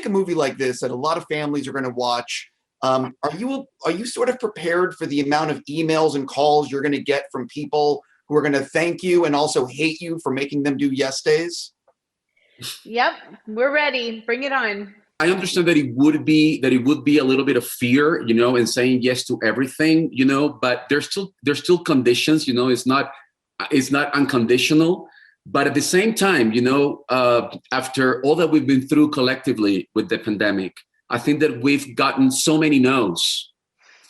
make a movie like this that a lot of families are going to watch, are you sort of prepared for the amount of emails and calls you're going to get from people who are going to thank you and also hate you for making them do yes days? Yep, we're ready. Bring it on. I understand that it would be a little bit of fear, in saying yes to everything, but there's still conditions, it's not unconditional. But at the same time, after all that we've been through collectively with the pandemic, I think that we've gotten so many no's,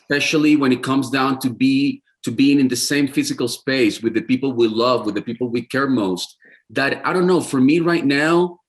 especially when it comes down to being in the same physical space with the people we love, with the people we care most, that I don't know, for me right now,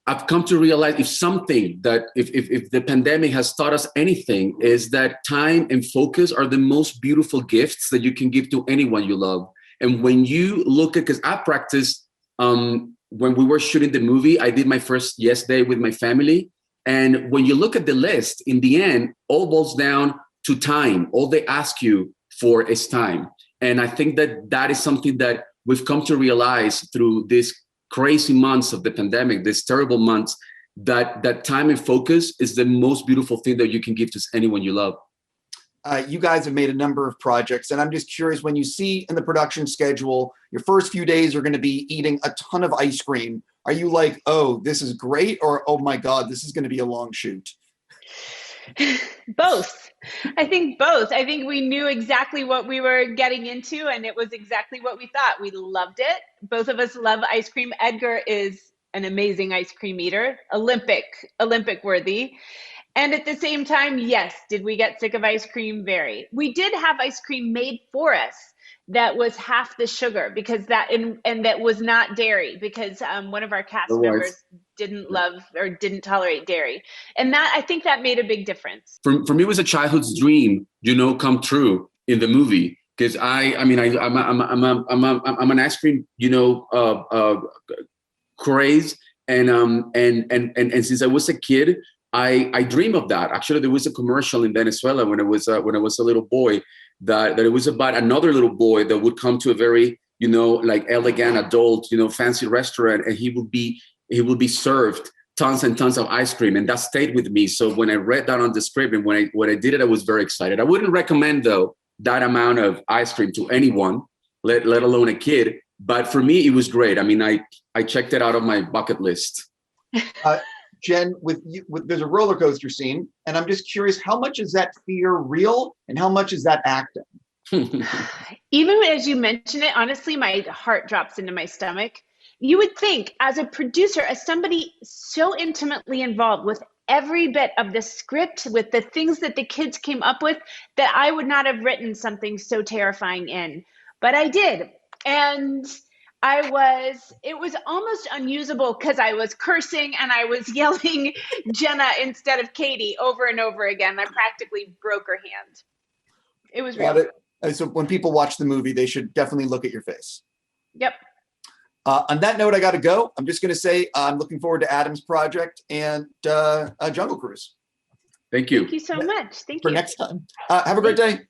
I've come to realize if the pandemic has taught us anything, is that time and focus are the most beautiful gifts that you can give to anyone you love. And when you look at, because I practiced, when we were shooting the movie, I did my first yes day with my family. And when you look at the list, in the end, all boils down to time. All they ask you for is time. And I think that is something that we've come to realize through this crazy months of the pandemic, these terrible months, that time and focus is the most beautiful thing that you can give to anyone you love. You guys have made a number of projects, and I'm just curious, when you see in the production schedule, your first few days are going to be eating a ton of ice cream. Are you like, oh, this is great, or oh my God, this is going to be a long shoot? Both. I think both. I think we knew exactly what we were getting into, and it was exactly what we thought. We loved it. Both of us love ice cream. Edgar is an amazing ice cream eater, Olympic worthy. And at the same time, yes, did we get sick of ice cream? Very. We did have ice cream made for us that was half the sugar, because and that was not dairy, because one of our cast members didn't love or didn't tolerate dairy. And that, I think that made a big difference. For me, it was a childhood's dream, come true in the movie. Because I'm an ice cream, craze. And since I was a kid, I dream of that. Actually, there was a commercial in Venezuela when I was a little boy that it was about another little boy that would come to a very, like elegant adult, fancy restaurant, and he would be served tons and tons of ice cream, and that stayed with me. So when I read that on the script and when I did it, I was very excited. I wouldn't recommend though that amount of ice cream to anyone, let alone a kid. But for me, it was great. I mean, I checked it out of my bucket list. Jen, there's a roller coaster scene, and I'm just curious, how much is that fear real and how much is that acting? Even as you mention it, honestly, my heart drops into my stomach. You would think, as a producer, as somebody so intimately involved with every bit of the script, with the things that the kids came up with, that I would not have written something so terrifying in. But I did. And it was almost unusable because I was cursing and I was yelling Jenna instead of Katie over and over again. I practically broke her hand. It was real. So when people watch the movie, they should definitely look at your face. Yep. On that note, I got to go. I'm just going to say I'm looking forward to Adam's project and Jungle Cruise. Thank you. Thank you so much. Thank you. For next time. Have a great day.